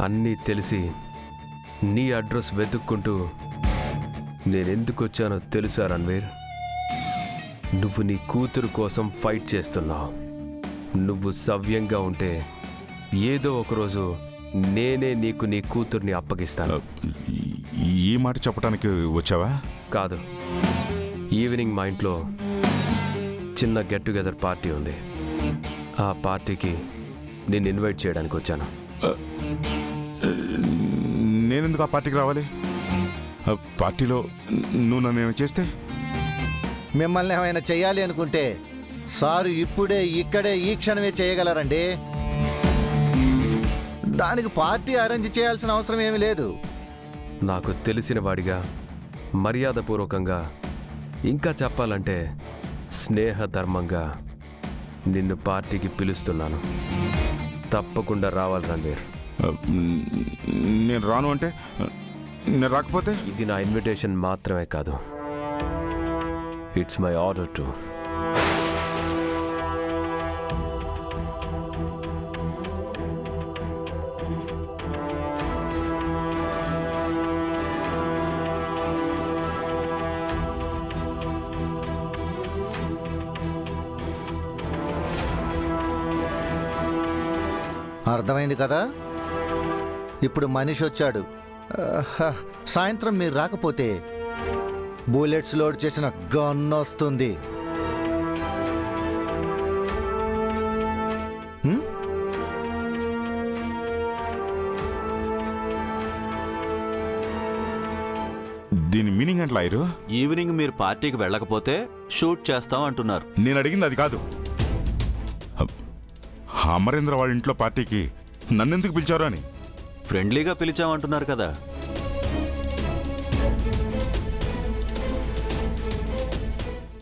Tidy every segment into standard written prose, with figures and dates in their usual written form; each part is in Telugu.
అన్నీ తెలిసి నీ అడ్రస్ వెతుక్కుంటూ నేనెందుకు వచ్చానో తెలుసా రణ్వీర్? నువ్వు నీ కూతురు కోసం ఫైట్ చేస్తున్నావు. నువ్వు సవ్యంగా ఉంటే ఏదో ఒకరోజు నేనే నీకు నీ కూతుర్ని అప్పగిస్తాను. ఈ మాట చెప్పడానికి వచ్చావా? కాదు, ఈవినింగ్ మా ఇంట్లో చిన్న గెట్ టుగెదర్ పార్టీ ఉంది. ఆ పార్టీకి నేను ఇన్వైట్ చేయడానికి వచ్చాను. నేనెందుకు ఆ పార్టీకి రావాలి? పార్టీలో నువ్వు నన్ను ఏమైనా చేస్తే? మిమ్మల్ని ఏమైనా చెయ్యాలి అనుకుంటే సారు ఇప్పుడే ఇక్కడే ఈ క్షణమే చేయగలరండి. దానికి పార్టీ అరేంజ్ చేయాల్సిన అవసరం ఏమీ లేదు. నాకు తెలిసిన వాడిగా మర్యాదపూర్వకంగా, ఇంకా చెప్పాలంటే స్నేహధర్మంగా నిన్ను పార్టీకి పిలుస్తున్నాను. తప్పకుండా రావాలి రణ్వీర్. నేను రాను అంటే? నేను రాకపోతే? ఇది నా ఇన్విటేషన్ మాత్రమే కాదు, ఇట్స్ మై ఆర్డర్ టు. అర్థమైంది కదా? ఇప్పుడు మనిషి వచ్చాడు. సాయంత్రం మీరు రాకపోతే బుల్లెట్స్ లోడ్ చేసిన గన్ వస్తుంది. దీని మీనింగ్ అంటే లాయరు? ఈవినింగ్ మీరు పార్టీకి వెళ్ళకపోతే షూట్ చేస్తాం అంటున్నారు. నేను అడిగింది అది కాదు. అమరేంద్ర వాళ్ళ ఇంట్లో పార్టీకి నన్నెందుకు పిలిచారు అని. ఫ్రెండ్లీగా పిలిచామంటున్నారు కదా.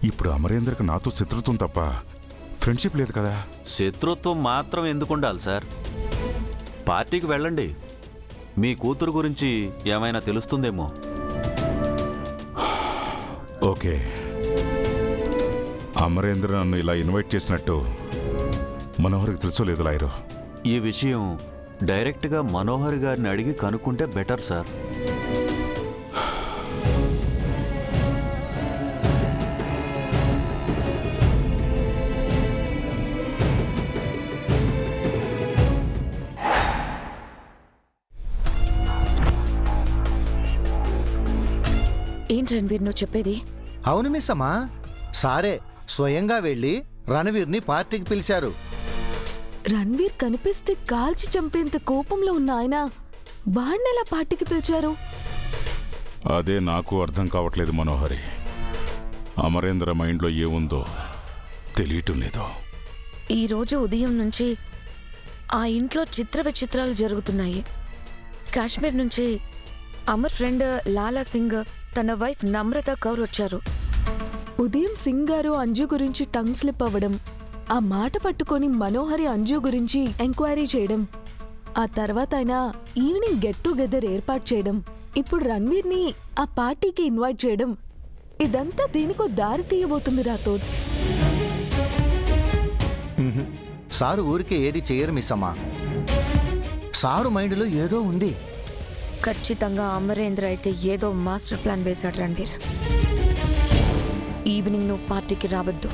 ఇప్పుడు అమరేంద్రకు నాతో శత్రుత్వం తప్ప ఫ్రెండ్షిప్ లేదు కదా. శత్రుత్వం మాత్రం ఎందుకు ఉండాలి సార్? పార్టీకి వెళ్ళండి, మీ కూతురు గురించి ఏమైనా తెలుస్తుందేమో. ఓకే, అమరేంద్ర నన్ను ఇలా ఇన్వైట్ చేసినట్టు మనోహర్కి తెలుసో లేదు లాయరు? ఈ విషయం డైరెక్ట్గా మనోహర్ గారిని అడిగి కనుక్కుంటే బెటర్ సార్. ఏంటి రణ్వీర్ నువ్వు చెప్పేది? అవును మిస్ అమ్మా, సారే స్వయంగా వెళ్ళి రణవీర్ని పార్టీకి పిలిచారు. రణ్వీర్ కనిపిస్తే కాల్చి చంపేంత కోపంలో ఉన్న ఆయన వాణ్ణెలా పార్టీకి పిలిచారు? అదే నాకు అర్థం కావట్లేదు మనోహరి. అమరేంద్ర మైండ్లో ఏముందో తెలియటం లేదు. ఈరోజు ఉదయం నుంచి ఆ ఇంట్లో చిత్ర విచిత్రాలు జరుగుతున్నాయి. కాశ్మీర్ నుంచి అమర్ ఫ్రెండ్ లాలా సింగ్ తన వైఫ్ నమ్రత కౌర్ వచ్చారు. ఉదయం సింగ్ గారు అంజు గురించి టంగ్ స్లిప్ అవ్వడం, ఆ మాట పట్టుకొని మనోహరి అంజు గురించి ఎంక్వైరీ చేయడం, ఆ తర్వాత ఆయన ఈవినింగ్ గెట్ టుగెదర్ ఏర్పాటు చేయడం, ఇప్పుడు రణ్వీర్ని ఆ పార్టీకి ఇన్వైట్ చేయడం, ఇదంతా దీనికో దారి తీయబోతుంది రాథోడ్. సారు ఊరికే ఏది చెయ్యరు మిస్ అమ్మా. సారు మైండ్లో ఏదో ఉంది. ఖచ్చితంగా అమరేంద్ర అయితే ఏదో మాస్టర్ ప్లాన్ వేశాడు రణ్వీర్. ఈవినింగ్ నువ్వు పార్టీకి రావద్దు.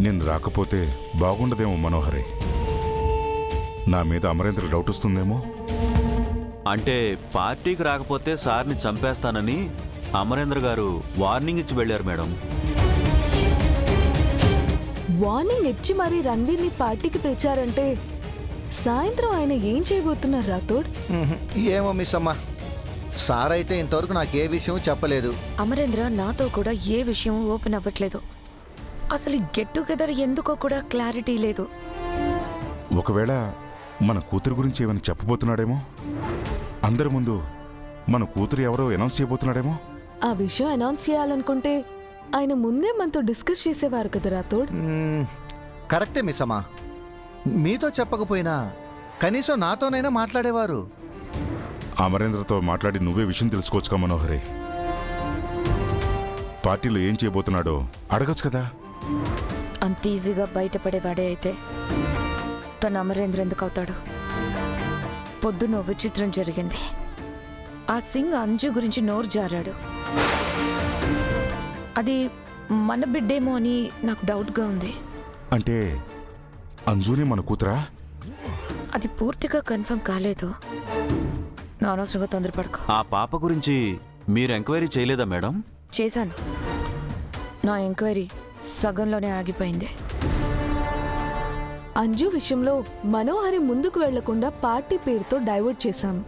నేను రాకపోతే బాగుండదేమో మనోహరి. నా మీద అమరేంద్ర డౌట్ వస్తుందేమో. అంటే పార్టీకి రాకపోతే సార్ని చంపేస్తానని అమరేంద్ర గారు వార్నింగ్ ఇచ్చి వెళ్ళారు మేడం. వార్నింగ్ ఇచ్చి మరీ రణ్వీర్ని పార్టీకి పిలిచారంటే సాయంత్రం ఆయన ఏం చేయబోతున్నారు రాథోడ్? ఏమో మిస్ అమ్మా, సార్ అయితే ఇంతవరకు నాకు ఏ విషయం చెప్పలేదు. అమరేంద్ర నాతో కూడా ఏ విషయం ఓపెన్ అవ్వట్లేదు. అసలు గెట్ టుగెదర్ ఎందుకో కూడా క్లారిటీ లేదు. ఒకవేళ మన కూతురు గురించి ఏమైనా చెప్పబోతున్నాడేమో. అందరి ముందు మన కూతురు ఎవరో అనౌన్స్ చేయబోతున్నాడేమో. ఆ విషయం అనౌన్స్ చేయాలనుకుంటే ఆయన ముందే మనతో డిస్కస్ చేసేవారు కదా రాథోడ్. కరెక్టే మిస్ అమ్మా, మీతో చెప్పకపోయినా కనీసం నాతోనైనా మాట్లాడేవారు. అమరేంద్రతో మాట్లాడి నువ్వే విషయం తెలుసుకోవచ్చుగా మనోహరి. పార్టీలో ఏం చేయబోతున్నాడో అడగచ్చు కదా. అంత ఈజీగా బయటపడేవాడే అయితే తను అమరేంద్ర ఎందుకు అవుతాడు? పొద్దున్న ఓ విచిత్రం జరిగింది. ఆ సింగ్ అంజు గురించి నోరు జారాడు. అది మన బిడ్డేమో అని నాకు డౌట్గా ఉంది. అంటే అంజుని మన కూతురా? అది పూర్తిగా కన్ఫర్మ్ కాలేదు. నా అనవసరంగా తొందరపడకు. ఆ పాప గురించి మీరు ఎంక్వైరీ చేయలేదా మేడం? చేశాను. నా ఎంక్వైరీ సగంలోనే ఆగిపోయింది. అంజు విషయంలో మనోహరి ముందుకు వెళ్లకుండా పార్టీ పేరుతో డైవర్ట్ చేశాం.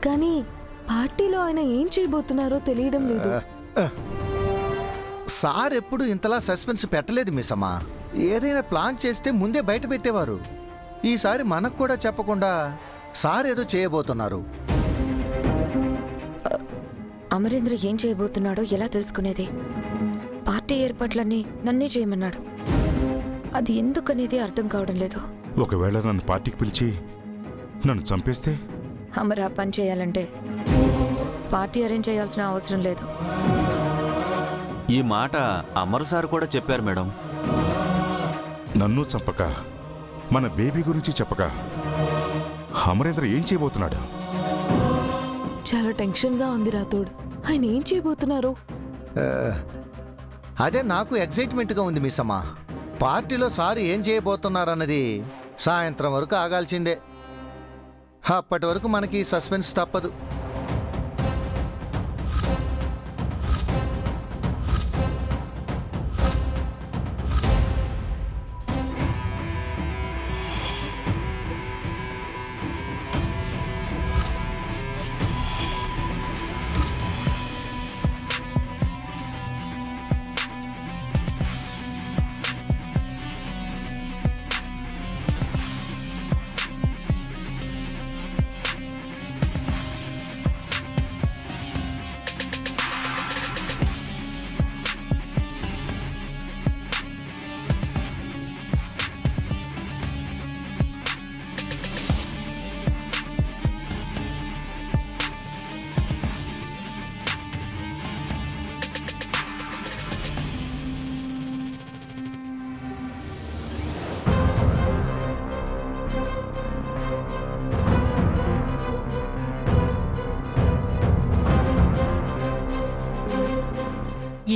కానీ పార్టీలో ఆయన ఏం చేయబోతున్నారో తెలియడం లేదు. సార్ ఎప్పుడు ఇంతలా సస్పెన్స్ పెట్టలేదు మిస్సమ్మా. ఏదైనా ప్లాన్ చేస్తే ముందే బయట పెట్టేవారు. ఈసారి మనకు కూడా చెప్పకుండా సార్ ఏదో చేయబోతున్నారు. అమరేంద్ర ఏం చేయబోతున్నాడో ఎలా తెలుసుకునేది? పార్టీ ఏర్పాట్లన్నీ నన్నే చేయమన్నాడు. అది ఎందుకనేది అర్థం కావడం లేదు. ఒకవేళ నన్ను పార్టీకి పిలిచి నన్ను చంపేస్తే? అమర్ ఆ పని చేయాలంటే పార్టీ అరేంజ్ చేయాల్సిన అవసరం లేదు. ఈ మాట అమర్ సార్ కూడా చెప్పారు మేడం. నన్ను చంపక మన బేబీ గురించి చెప్పక అమరేంద్ర ఏం చేయబోతున్నాడు? చాలా టెన్షన్గా ఉంది రాథోడ్. ఆయన ఏం చేయబోతున్నారు? ఆ, అదే నాకు ఎగ్జైట్మెంట్గా ఉంది మిస్సమ్మా. పార్టీలో సార్ ఏం చేయబోతున్నారన్నది సాయంత్రం వరకు ఆగాల్సిందే. అప్పటి వరకు మనకి సస్పెన్స్ తప్పదు.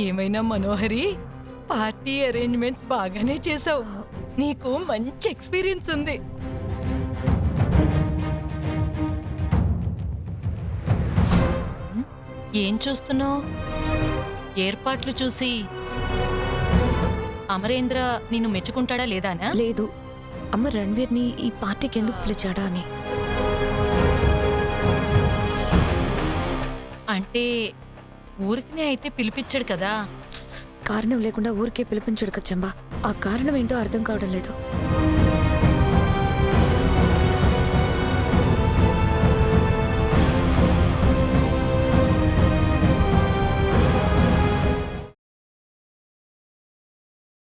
ఏమైనా మనోహరి, పార్టీ అరేంజ్మెంట్స్ బాగానే చేసావు. నీకు మంచి ఎక్స్పీరియన్స్ ఉంది. ఏం చూస్తున్నావు? ఏర్పాట్లు చూసి అమరేంద్ర నిన్ను మెచ్చుకుంటాడా లేదానా? లేదు, అమ్మ రణ్వీర్ని ఈ పార్టీకి ఎందుకు పిలిచాడా అని. అంటే ఊరికినే అయితే పిలిపించాడు కదా. కారణం లేకుండా ఊరికే పిలిపించడు కదా చంబా. ఆ కారణం ఏంటో అర్థం కావడం లేదు.